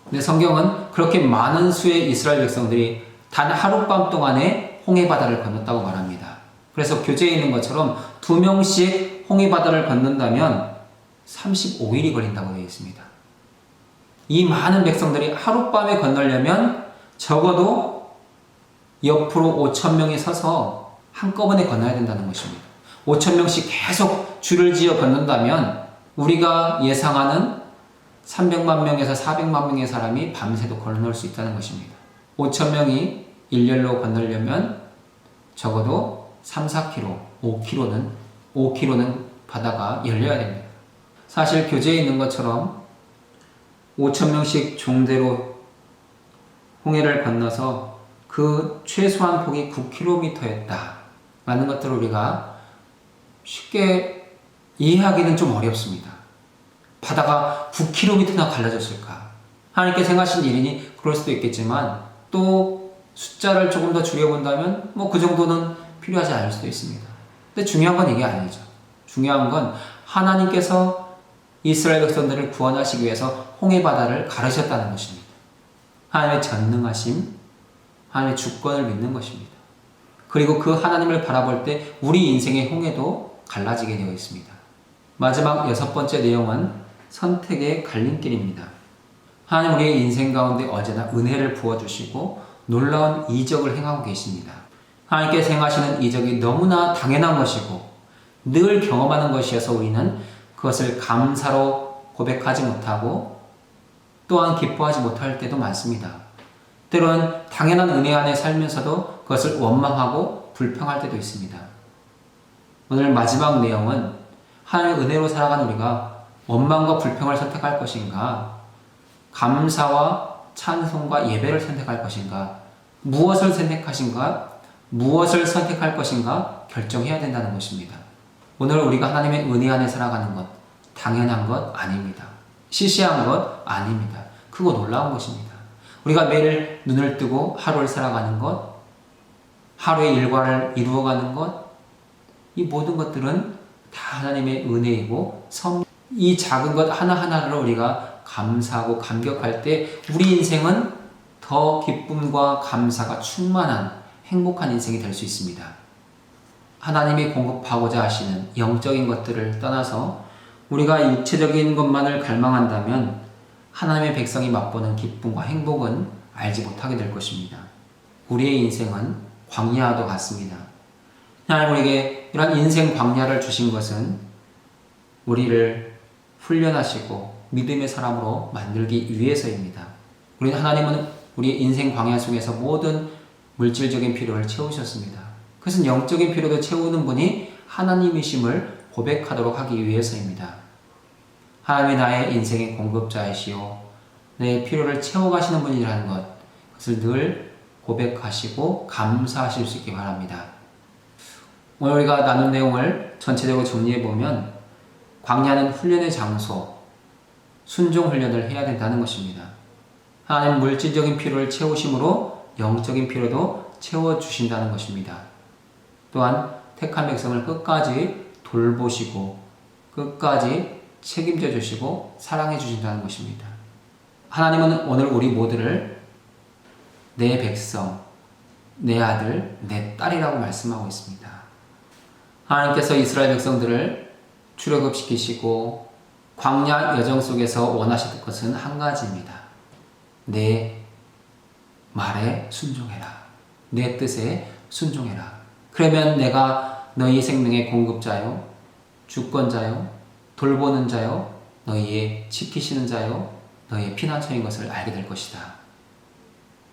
근데 성경은 그렇게 많은 수의 이스라엘 백성들이 단 하룻밤 동안에 홍해바다를 건넜다고 말합니다. 그래서 교재에 있는 것처럼 2명씩 홍해바다를 건넌다면 35일이 걸린다고 되어 있습니다. 이 많은 백성들이 하룻밤에 건너려면 적어도 옆으로 5,000명이 서서 한꺼번에 건너야 된다는 것입니다. 5,000명씩 계속 줄을 지어 건넌다면 우리가 예상하는 300만 명에서 400만 명의 사람이 밤새도 건널 수 있다는 것입니다. 5,000명이 일렬로 건너려면 적어도 3, 4km, 5km는 바다가 열려야 됩니다. 사실 교재에 있는 것처럼 5,000명씩 종대로 홍해를 건너서 그 최소한 폭이 9km였다 라는 것들을 우리가 쉽게 이해하기는 좀 어렵습니다. 바다가 9km나 갈라졌을까? 하나님께 생각하신 일이니 그럴 수도 있겠지만 또 숫자를 조금 더 줄여본다면 그 정도는 필요하지 않을 수도 있습니다. 근데 중요한 건 이게 아니죠. 중요한 건 하나님께서 이스라엘 백성들을 구원하시기 위해서 홍해바다를 가르셨다는 것입니다. 하나님의 전능하심, 하나님의 주권을 믿는 것입니다. 그리고 그 하나님을 바라볼 때 우리 인생의 홍해도 갈라지게 되어 있습니다. 마지막 6번째 내용은 선택의 갈림길입니다. 하나님 우리의 인생 가운데 언제나 은혜를 부어주시고 놀라운 이적을 행하고 계십니다. 하나님께서 행하시는 이적이 너무나 당연한 것이고 늘 경험하는 것이어서 우리는 그것을 감사로 고백하지 못하고 또한 기뻐하지 못할 때도 많습니다. 때로는 당연한 은혜 안에 살면서도 그것을 원망하고 불평할 때도 있습니다. 오늘 마지막 내용은 하나님의 은혜로 살아가는 우리가 원망과 불평을 선택할 것인가, 감사와 찬송과 예배를 선택할 것인가, 무엇을 선택할 것인가 결정해야 된다는 것입니다. 오늘 우리가 하나님의 은혜 안에 살아가는 것, 당연한 것 아닙니다. 시시한 것 아닙니다. 크고 놀라운 것입니다. 우리가 매일 눈을 뜨고 하루를 살아가는 것, 하루의 일과를 이루어가는 것, 이 모든 것들은 다 하나님의 은혜이고 이 작은 것 하나하나를 우리가 감사하고 감격할 때 우리 인생은 더 기쁨과 감사가 충만한 행복한 인생이 될 수 있습니다. 하나님이 공급하고자 하시는 영적인 것들을 떠나서 우리가 육체적인 것만을 갈망한다면 하나님의 백성이 맛보는 기쁨과 행복은 알지 못하게 될 것입니다. 우리의 인생은 광야와도 같습니다. 하나님 우리에게 이런 인생 광야를 주신 것은 우리를 훈련하시고 믿음의 사람으로 만들기 위해서입니다. 하나님은 우리의 인생 광야 속에서 모든 물질적인 필요를 채우셨습니다. 그것은 영적인 필요도 채우는 분이 하나님이심을 고백하도록 하기 위해서입니다. 하나님이 나의 인생의 공급자이시오 내 필요를 채워가시는 분이라는 것, 그것을 늘 고백하시고 감사하실 수 있기 바랍니다. 오늘 우리가 나눈 내용을 전체적으로 정리해보면 광야는 훈련의 장소, 순종 훈련을 해야 된다는 것입니다. 하나님 물질적인 필요를 채우심으로 영적인 필요도 채워주신다는 것입니다. 또한 택한 백성을 끝까지 돌보시고 끝까지 책임져 주시고 사랑해 주신다는 것입니다. 하나님은 오늘 우리 모두를 내 백성, 내 아들, 내 딸이라고 말씀하고 있습니다. 하나님께서 이스라엘 백성들을 출애굽시키시고 광야 여정 속에서 원하셨던 것은 한 가지입니다. 내 말에 순종해라. 내 뜻에 순종해라. 그러면 내가 너희 생명의 공급자요, 주권자요, 돌보는 자요, 너희의 지키시는 자요, 너희의 피난처인 것을 알게 될 것이다.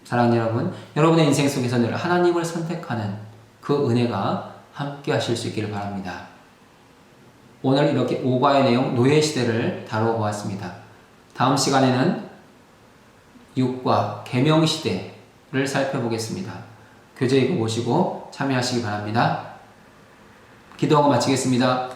사랑하는 여러분, 여러분의 인생 속에서 늘 하나님을 선택하는 그 은혜가 함께 하실 수 있기를 바랍니다. 오늘 이렇게 오과의 내용, 노예 시대를 다루어 보았습니다. 다음 시간에는 육과 계명 시대를 살펴보겠습니다. 교재 읽어 보시고 참여하시기 바랍니다. 기도하고 마치겠습니다.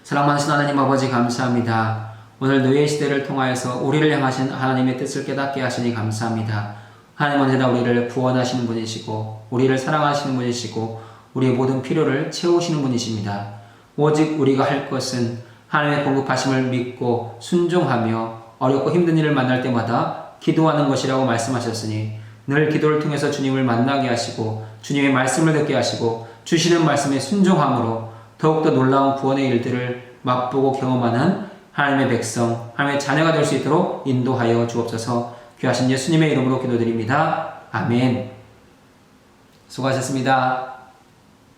사랑 많으신 하나님 아버지 감사합니다. 오늘 노예 시대를 통하여서 우리를 향하신 하나님의 뜻을 깨닫게 하시니 감사합니다. 하나님 언제나 우리를 구원하시는 분이시고 우리를 사랑하시는 분이시고 우리의 모든 필요를 채우시는 분이십니다. 오직 우리가 할 것은 하나님의 공급하심을 믿고 순종하며 어렵고 힘든 일을 만날 때마다 기도하는 것이라고 말씀하셨으니 늘 기도를 통해서 주님을 만나게 하시고 주님의 말씀을 듣게 하시고 주시는 말씀에 순종함으로 더욱더 놀라운 구원의 일들을 맛보고 경험하는 하나님의 백성, 하나님의 자녀가 될 수 있도록 인도하여 주옵소서. 귀하신 예수님의 이름으로 기도드립니다. 아멘. 수고하셨습니다.